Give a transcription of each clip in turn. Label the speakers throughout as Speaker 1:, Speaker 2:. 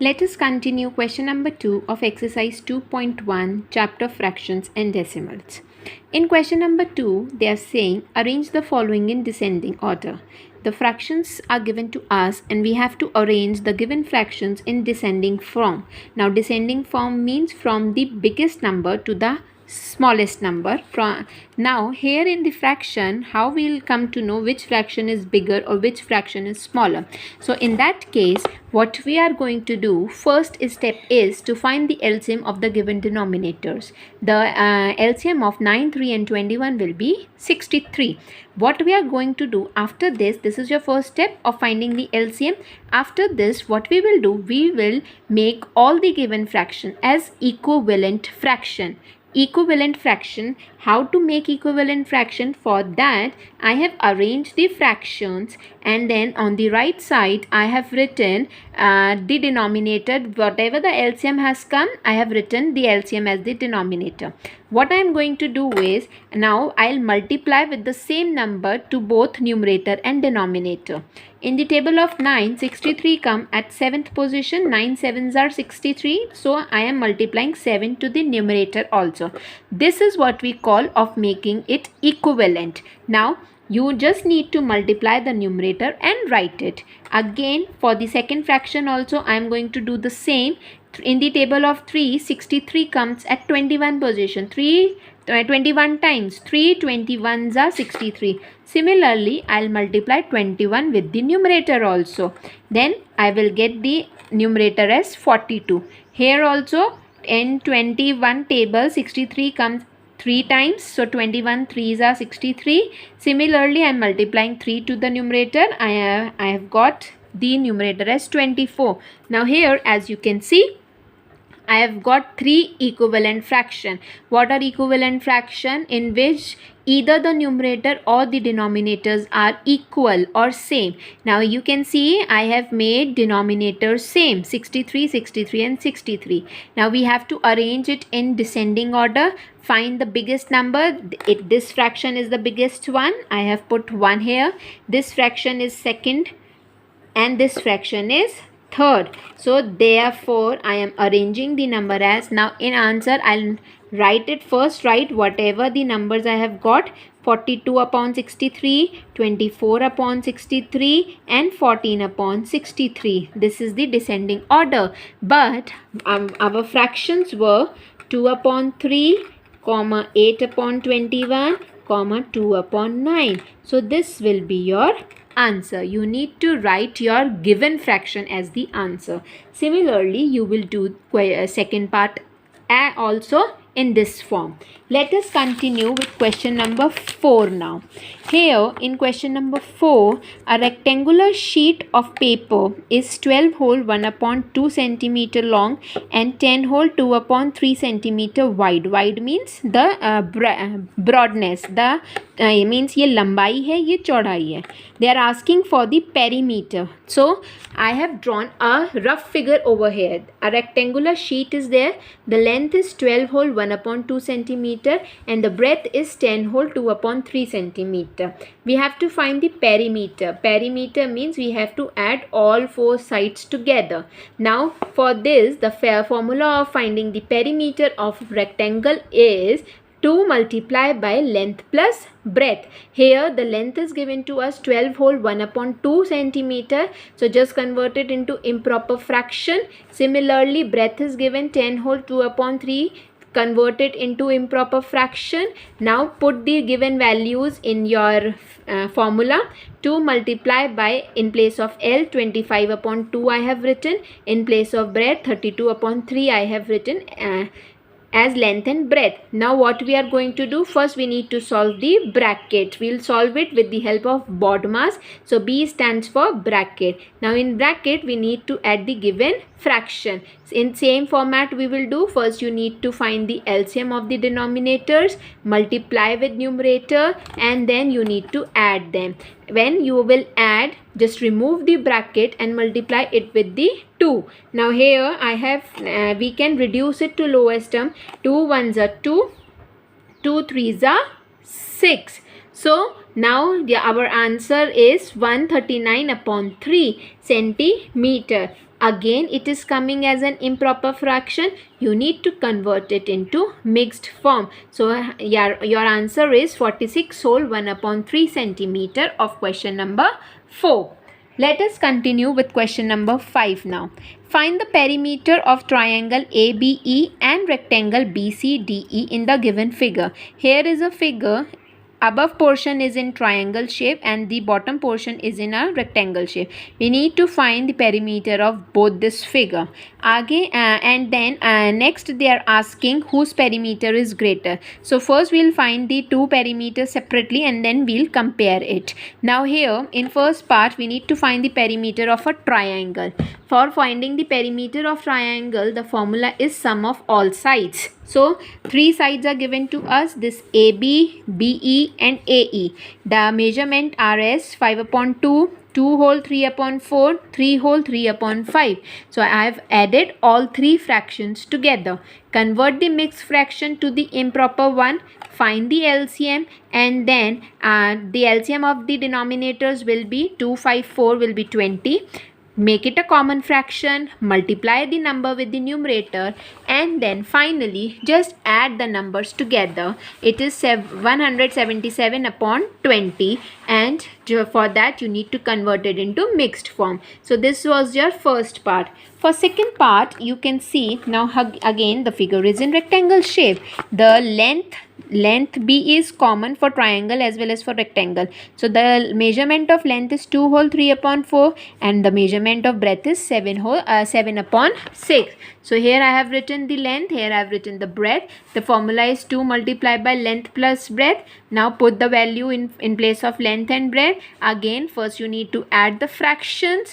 Speaker 1: Let us continue question number 2 of exercise 2.1 chapter fractions and decimals. In question number 2, they are saying arrange the following in descending order. The fractions are given to us and we have to arrange the given fractions in descending form. Now descending form means from the biggest number to the smallest number. Now here in the fraction, how we will come to know which fraction is bigger or which fraction is smaller. So in that case, what we are going to do first step is to find the LCM of the given denominators. The LCM of 9, 3 and 21 will be 63. What we are going to do after this is your first step of finding the LCM. After this, what we will do, we will make all the given fraction as equivalent fraction. Equivalent fraction. How to make equivalent fraction? For that, I have arranged the fractions and then on the right side I have written the denominator. Whatever the LCM has come, I have written the LCM as the denominator. What I am going to do is, now I'll multiply with the same number to both numerator and denominator. In the table of 9, 63 come at 7th position. 9 sevens are 63. So I am multiplying 7 to the numerator also. This is what we call of making it equivalent. Now you just need to multiply the numerator and write it. Again, for the second fraction also I am going to do the same. In the table of 3, 63 comes at 21 position. 21 times 3 21s are 63. Similarly, I'll multiply 21 with the numerator also. Then I will get the numerator as 42. Here also in 21 table 63 comes 3 times. So 21 3s are 63. Similarly, I am multiplying 3 to the numerator. I have got the numerator as 24. Now here, as you can see, I have got 3 equivalent fraction. What are equivalent fraction? In which either the numerator or the denominators are equal or same. Now you can see I have made denominators same, 63, 63 and 63. Now we have to arrange it in descending order. Find the biggest number. This fraction is the biggest one. I have put 1 here. This fraction is second and this fraction is third. So therefore I am arranging the number as, now in answer I'll write it first. Write whatever the numbers I have got: 42 upon 63, 24 upon 63 and 14 upon 63. This is the descending order. But our fractions were 2 upon 3, 8 upon 21, 2 upon 9. So this will be your answer. You need to write your given fraction as the answer. Similarly, you will do second part also in this form. Let us continue with question number 4 now. Here in question number 4, a rectangular sheet of paper is 12 hole 1 upon 2 centimeter long and 10 hole 2 upon 3 centimeter wide. Wide means the broadness. The means ये लंबाई है, ये चौड़ाई है. They are asking for the perimeter. So I have drawn a rough figure over here. A rectangular sheet is there. The length is 12 hole 1 upon 2 centimeter and the breadth is 10 hole 2 upon 3 centimeter. We have to find the perimeter. Perimeter means we have to add all 4 sides together. Now for this, the formula of finding the perimeter of rectangle is 2 multiplied by length plus breadth. Here the length is given to us 12 whole 1 upon 2 centimeter. So just convert it into improper fraction. Similarly, breadth is given 10 whole 2 upon 3. Convert it into improper fraction. Now put the given values in your formula. 2 multiply by, in place of L, 25 upon 2 I have written. In place of breadth, 32 upon 3 I have written as length and breadth. Now what we are going to do, first we need to solve the bracket. We will solve it with the help of BODMAS. So B stands for bracket. Now in bracket we need to add the given fraction. In same format we will do. First you need to find the LCM of the denominators, multiply with numerator and then you need to add them. When you will add, just remove the bracket and multiply it with the 2. Now here I have, we can reduce it to lowest term. 2 1s are 2, 2 3s are 6. So now our answer is 139 upon 3 centimeter. Again it is coming as an improper fraction. You need to convert it into mixed form. So your answer is 46 whole 1/3 centimeter of question number 4. Let us continue with question number 5 now. Find the perimeter of triangle ABE and rectangle BCDE in the given figure. Here is a figure. Above portion is in triangle shape and the bottom portion is in a rectangle shape. We need to find the perimeter of both this figure. And then next they are asking whose perimeter is greater. So first we'll find the two perimeters separately and then we'll compare it. Now here in first part we need to find the perimeter of a triangle. For finding the perimeter of triangle, the formula is sum of all sides. So three sides are given to us, this AB, BE and AE. The measurement are as 5/2, 2 whole 3/4, 3 whole 3/5. So I have added all three fractions together. Convert the mixed fraction to the improper one. Find the LCM and then the LCM of the denominators will be 2, 5, 4 will be 20. Make it a common fraction, multiply the number with the numerator and then finally just add the numbers together. It is 177/20 and for that you need to convert it into mixed form. So this was your first part. For second part you can see now again the figure is in rectangle shape. The length B is common for triangle as well as for rectangle. So the measurement of length is 2 whole 3/4 and the measurement of breadth is 7/6. So here I have written the length, here I have written the breadth. The formula is 2 multiplied by length plus breadth. Now put the value in place of length and breadth. Again first you need to add the fractions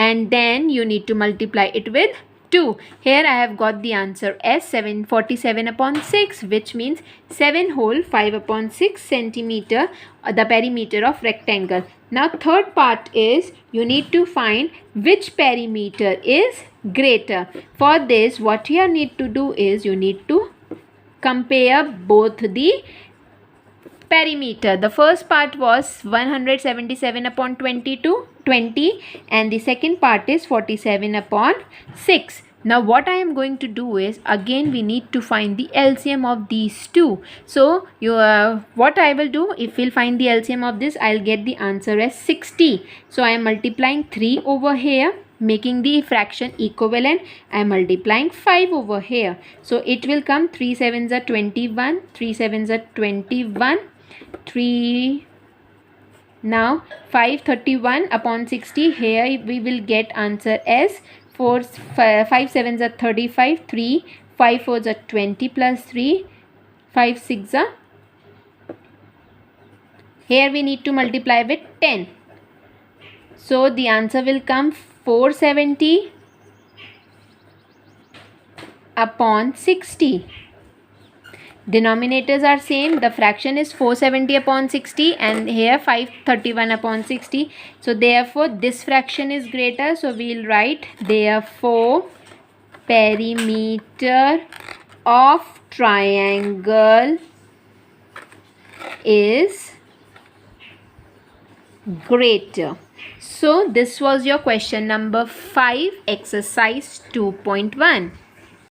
Speaker 1: and then you need to multiply it with 2. Here I have got the answer as 747/6, which means 7 whole 5/6 centimeter, the perimeter of rectangle. Now third part is you need to find which perimeter is greater. For this what you need to do is you need to compare both the perimeter. The first part was 177/22 20 and the second part is 47/6. Now what I am going to do is again we need to find the LCM of these two. So what I will do, if we'll find the LCM of this, I'll get the answer as 60. So I am multiplying 3 over here, making the fraction equivalent. I am multiplying 5 over here. So it will come 3 sevens are 21, 3 sevens are 21, 3 now 531/60. Here we will get answer as 5 sevens are 35, 3 5 fours are 20 plus 3 5 6 are, here we need to multiply with 10. So the answer will come 470/60. Denominators are same. The fraction is 470/60 and here 531/60. So therefore this fraction is greater. So we will write therefore perimeter of triangle is greater. So this was your question number 5, exercise 2.1.